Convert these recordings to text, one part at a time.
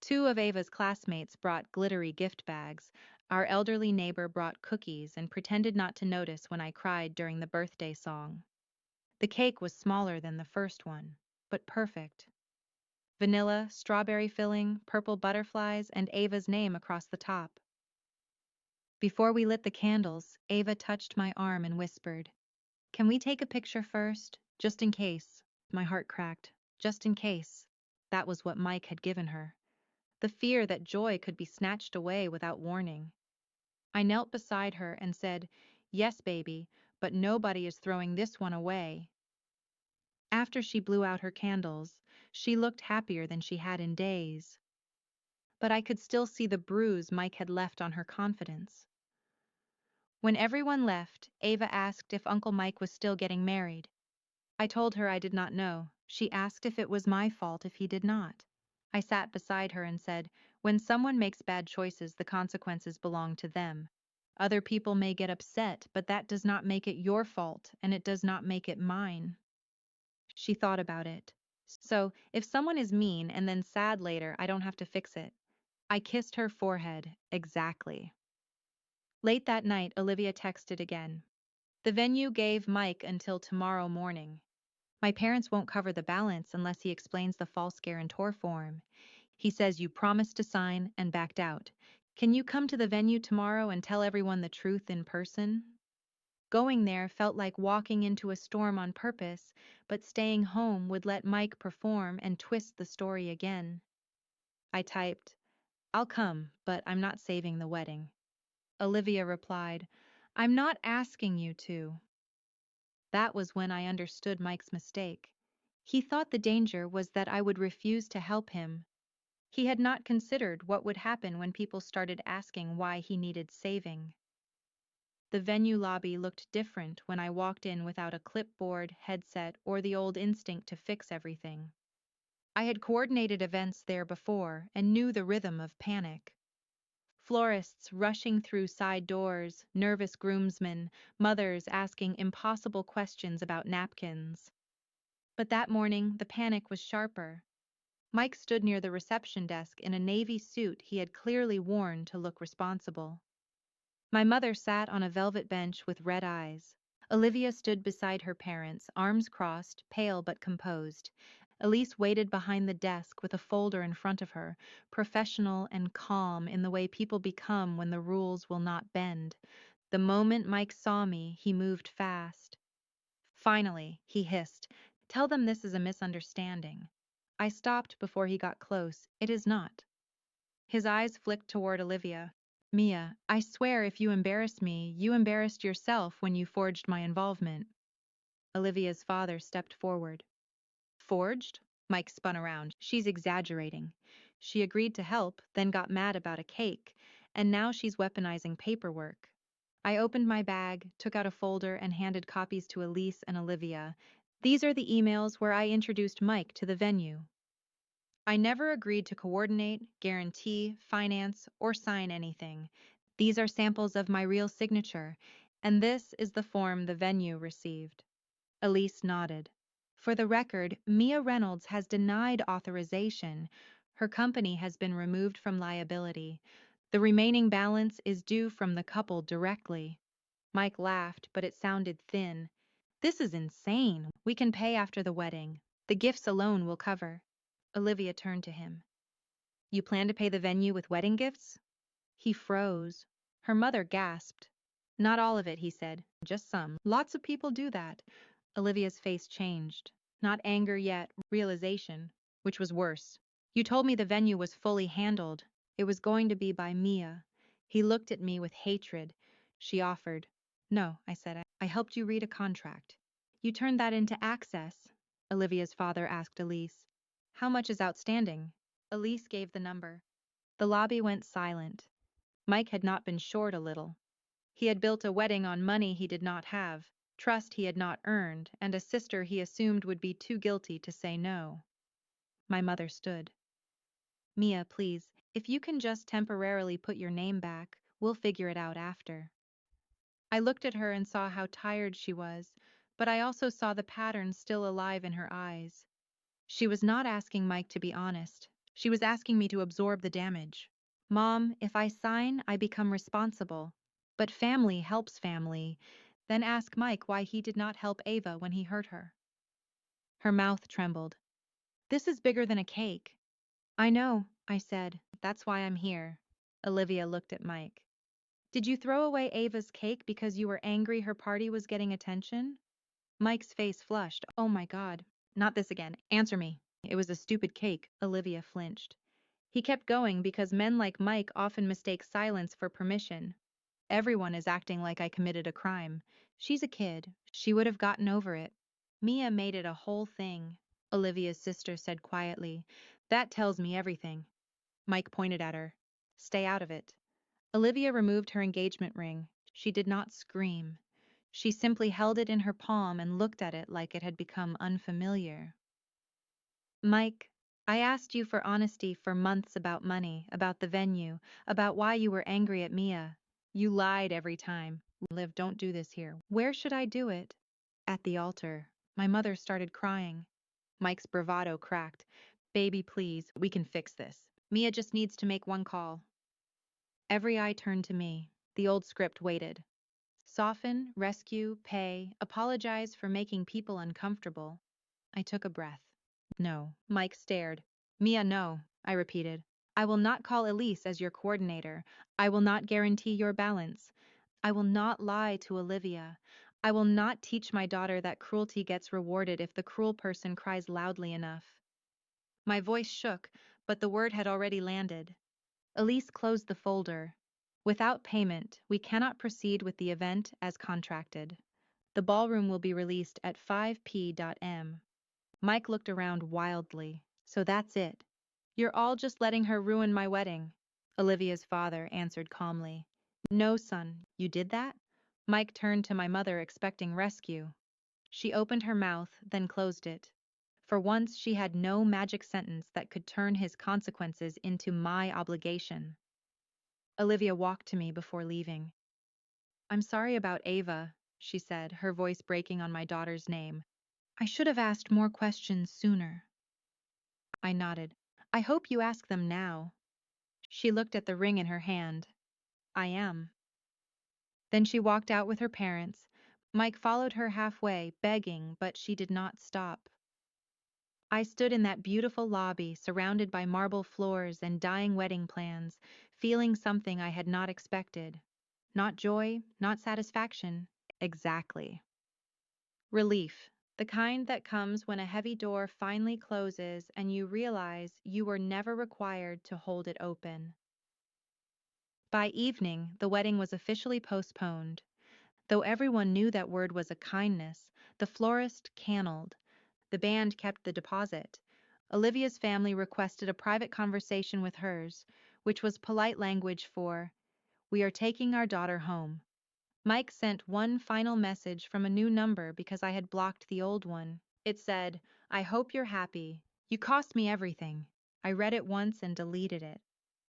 Two of Ava's classmates brought glittery gift bags. Our elderly neighbor brought cookies and pretended not to notice when I cried during the birthday song. The cake was smaller than the first one, but perfect. Vanilla, strawberry filling, purple butterflies, and Ava's name across the top. Before we lit the candles, Ava touched my arm and whispered, "Can we take a picture first? Just in case." My heart cracked. Just in case. That was what Mike had given her. The fear that joy could be snatched away without warning. I knelt beside her and said, "Yes, baby, but nobody is throwing this one away." After she blew out her candles, she looked happier than she had in days. But I could still see the bruise Mike had left on her confidence. When everyone left, Ava asked if Uncle Mike was still getting married. I told her I did not know. She asked if it was my fault if he did not. I sat beside her and said, "When someone makes bad choices, the consequences belong to them. Other people may get upset, but that does not make it your fault, and it does not make it mine." She thought about it. "So, if someone is mean and then sad later, I don't have to fix it." I kissed her forehead. Exactly. Late that night, Olivia texted again. "The venue gave Mike until tomorrow morning. My parents won't cover the balance unless he explains the false guarantor form. He says you promised to sign and backed out. Can you come to the venue tomorrow and tell everyone the truth in person?" Going there felt like walking into a storm on purpose, but staying home would let Mike perform and twist the story again. I typed, "I'll come, but I'm not saving the wedding." Olivia replied, "I'm not asking you to." That was when I understood Mike's mistake. He thought the danger was that I would refuse to help him. He had not considered what would happen when people started asking why he needed saving. The venue lobby looked different when I walked in without a clipboard, headset, or the old instinct to fix everything. I had coordinated events there before and knew the rhythm of panic. Florists rushing through side doors, nervous groomsmen, mothers asking impossible questions about napkins. But that morning, the panic was sharper. Mike stood near the reception desk in a navy suit he had clearly worn to look responsible. My mother sat on a velvet bench with red eyes. Olivia stood beside her parents, arms crossed, pale but composed. Elise waited behind the desk with a folder in front of her, professional and calm in the way people become when the rules will not bend. The moment Mike saw me, he moved fast. "Finally," he hissed, "tell them this is a misunderstanding." I stopped before he got close. "It is not." His eyes flicked toward Olivia. "Mia, I swear if you embarrass me, you embarrassed yourself when you forged my involvement." Olivia's father stepped forward. "Forged?" Mike spun around. "She's exaggerating. She agreed to help, then got mad about a cake, and now she's weaponizing paperwork." I opened my bag, took out a folder, and handed copies to Elise and Olivia. "These are the emails where I introduced Mike to the venue. I never agreed to coordinate, guarantee, finance, or sign anything. These are samples of my real signature, and this is the form the venue received." Elise nodded. "For the record, Mia Reynolds has denied authorization. Her company has been removed from liability. The remaining balance is due from the couple directly." Mike laughed, but it sounded thin. "This is insane. We can pay after the wedding. The gifts alone will cover." Olivia turned to him. "You plan to pay the venue with wedding gifts?" He froze. Her mother gasped. "Not all of it," he said. "Just some. Lots of people do that." Olivia's face changed. Not anger yet, realization, which was worse. "You told me the venue was fully handled. It was going to be by Mia." He looked at me with hatred. She offered. "No," I said. "I helped you read a contract." "You turned that into access?" Olivia's father asked Elise. "How much is outstanding?" Elise gave the number. The lobby went silent. Mike had not been short a little. He had built a wedding on money he did not have, trust he had not earned, and a sister he assumed would be too guilty to say no. My mother stood. "Mia, please, if you can just temporarily put your name back, we'll figure it out after." I looked at her and saw how tired she was, but I also saw the pattern still alive in her eyes. She was not asking Mike to be honest. She was asking me to absorb the damage. Mom, if I sign, I become responsible. But family helps family. Then ask Mike why he did not help Ava when he hurt her. Her mouth trembled. This is bigger than a cake. I know, I said. That's why I'm here. Olivia looked at Mike. Did you throw away Ava's cake because you were angry her party was getting attention? Mike's face flushed. Oh my God. Not this again. Answer me. It was a stupid cake. Olivia flinched. He kept going because men like Mike often mistake silence for permission. Everyone is acting like I committed a crime. She's a kid. She would have gotten over it. Mia made it a whole thing, Olivia's sister said quietly. That tells me everything. Mike pointed at her. Stay out of it. Olivia removed her engagement ring. She did not scream. She simply held it in her palm and looked at it like it had become unfamiliar. Mike, I asked you for honesty for months about money, about the venue, about why you were angry at Mia. You lied every time. Liv, don't do this here. Where should I do it? At the altar. My mother started crying. Mike's bravado cracked. Baby, please, we can fix this. Mia just needs to make one call. Every eye turned to me. The old script waited. Soften, rescue, pay, apologize for making people uncomfortable. I took a breath. No. Mike stared. Mia, no, I repeated. I will not call Elise as your coordinator. I will not guarantee your balance. I will not lie to Olivia. I will not teach my daughter that cruelty gets rewarded if the cruel person cries loudly enough. My voice shook, but the word had already landed. Elise closed the folder. Without payment, we cannot proceed with the event as contracted. The ballroom will be released at 5 p.m. Mike looked around wildly. So that's it. You're all just letting her ruin my wedding. Olivia's father answered calmly. No, son, you did that? Mike turned to my mother expecting rescue. She opened her mouth, then closed it. For once, she had no magic sentence that could turn his consequences into my obligation. Olivia walked to me before leaving. I'm sorry about Ava, she said, her voice breaking on my daughter's name. I should have asked more questions sooner. I nodded. I hope you ask them now. She looked at the ring in her hand. I am. Then she walked out with her parents. Mike followed her halfway, begging, but she did not stop. I stood in that beautiful lobby, surrounded by marble floors and dying wedding plans, feeling something I had not expected. Not joy, not satisfaction. Exactly. Relief. The kind that comes when a heavy door finally closes and you realize you were never required to hold it open. By evening, the wedding was officially postponed. Though everyone knew that word was a kindness, the florist canned. The band kept the deposit. Olivia's family requested a private conversation with hers, which was polite language for, "We are taking our daughter home." Mike sent one final message from a new number because I had blocked the old one. It said, "I hope you're happy. You cost me everything." I read it once and deleted it.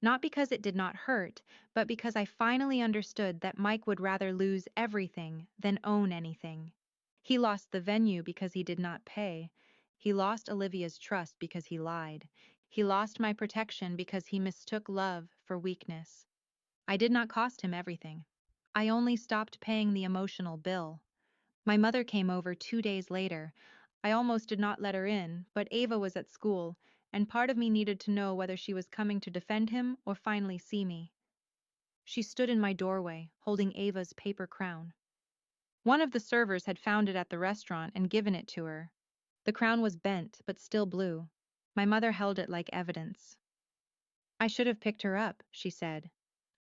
Not because it did not hurt, but because I finally understood that Mike would rather lose everything than own anything. He lost the venue because he did not pay. He lost Olivia's trust because he lied. He lost my protection because he mistook love for weakness. I did not cost him everything. I only stopped paying the emotional bill. My mother came over 2 days later. I almost did not let her in, but Ava was at school, and part of me needed to know whether she was coming to defend him or finally see me. She stood in my doorway, holding Ava's paper crown. One of the servers had found it at the restaurant and given it to her. The crown was bent, but still blue. My mother held it like evidence. I should have picked her up, she said.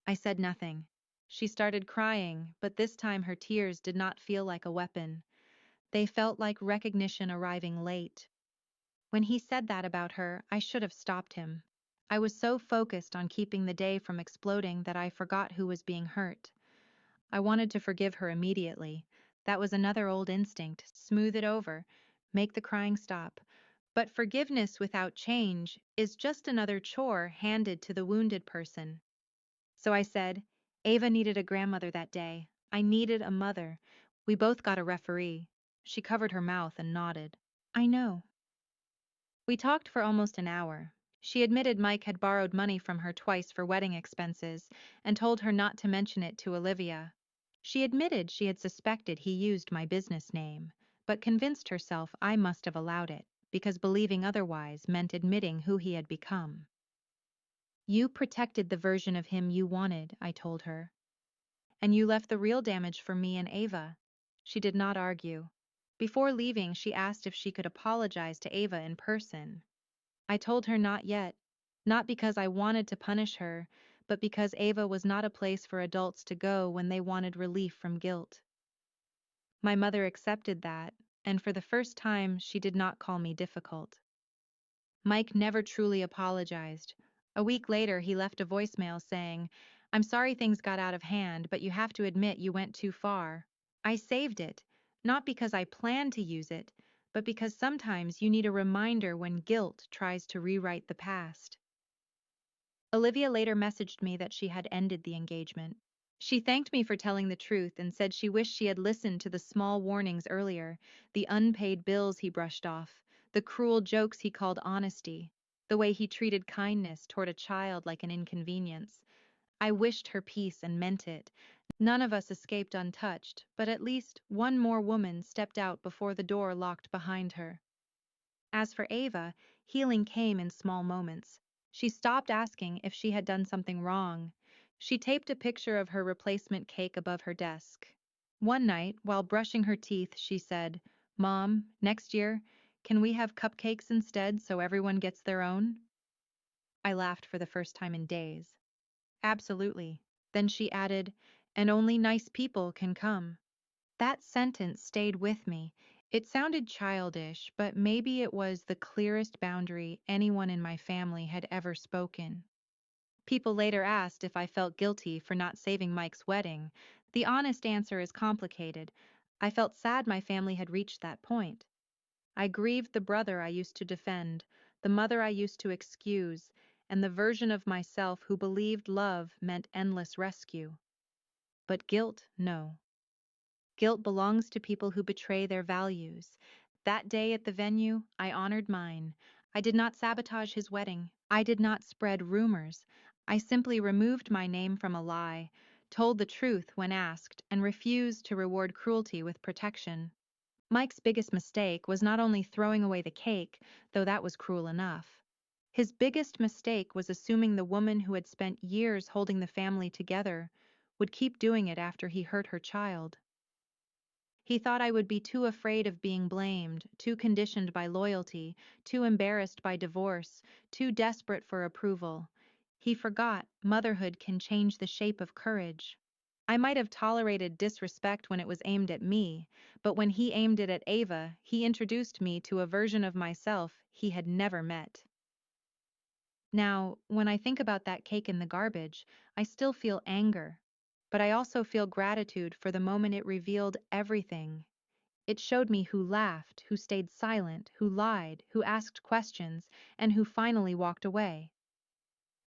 I said nothing. She started crying, but this time her tears did not feel like a weapon. They felt like recognition arriving late. When he said that about her, I should have stopped him. I was so focused on keeping the day from exploding that I forgot who was being hurt. I wanted to forgive her immediately. That was another old instinct, smooth it over, make the crying stop. But forgiveness without change is just another chore handed to the wounded person. So I said, Ava needed a grandmother that day. I needed a mother. We both got a referee. She covered her mouth and nodded. I know. We talked for almost an hour. She admitted Mike had borrowed money from her twice for wedding expenses and told her not to mention it to Olivia. She admitted she had suspected he used my business name, but convinced herself I must have allowed it, because believing otherwise meant admitting who he had become. You protected the version of him you wanted, I told her. And you left the real damage for me and Ava. She did not argue. Before leaving, she asked if she could apologize to Ava in person. I told her not yet, not because I wanted to punish her, but because Ava was not a place for adults to go when they wanted relief from guilt. My mother accepted that, and for the first time, she did not call me difficult. Mike never truly apologized. A week later, he left a voicemail saying, "I'm sorry things got out of hand, but you have to admit you went too far." I saved it, not because I planned to use it, but because sometimes you need a reminder when guilt tries to rewrite the past. Olivia later messaged me that she had ended the engagement. She thanked me for telling the truth and said she wished she had listened to the small warnings earlier, the unpaid bills he brushed off, the cruel jokes he called honesty, the way he treated kindness toward a child like an inconvenience. I wished her peace and meant it. None of us escaped untouched, but at least one more woman stepped out before the door locked behind her. As for Ava, healing came in small moments. She stopped asking if she had done something wrong. She taped a picture of her replacement cake above her desk. One night, while brushing her teeth, she said, "Mom, next year, can we have cupcakes instead so everyone gets their own?" I laughed for the first time in days. Absolutely. Then she added, "And only nice people can come." That sentence stayed with me. It sounded childish, but maybe it was the clearest boundary anyone in my family had ever spoken. People later asked if I felt guilty for not saving Mike's wedding. The honest answer is complicated. I felt sad my family had reached that point. I grieved the brother I used to defend, the mother I used to excuse, and the version of myself who believed love meant endless rescue. But guilt, no. Guilt belongs to people who betray their values. That day at the venue, I honored mine. I did not sabotage his wedding. I did not spread rumors. I simply removed my name from a lie, told the truth when asked, and refused to reward cruelty with protection. Mike's biggest mistake was not only throwing away the cake, though that was cruel enough. His biggest mistake was assuming the woman who had spent years holding the family together would keep doing it after he hurt her child. He thought I would be too afraid of being blamed, too conditioned by loyalty, too embarrassed by divorce, too desperate for approval. He forgot motherhood can change the shape of courage. I might have tolerated disrespect when it was aimed at me, but when he aimed it at Ava, he introduced me to a version of myself he had never met. Now, when I think about that cake in the garbage, I still feel anger, but I also feel gratitude for the moment it revealed everything. It showed me who laughed, who stayed silent, who lied, who asked questions, and who finally walked away.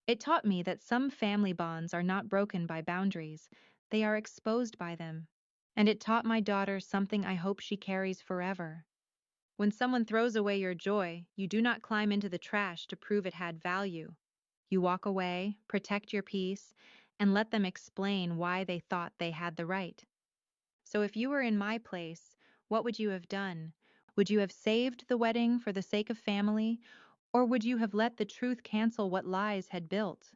It taught me that some family bonds are not broken by boundaries, they are exposed by them. And it taught my daughter something I hope she carries forever. When someone throws away your joy, you do not climb into the trash to prove it had value. You walk away, protect your peace, and let them explain why they thought they had the right. So if you were in my place, what would you have done? Would you have saved the wedding for the sake of family, or would you have let the truth cancel what lies had built?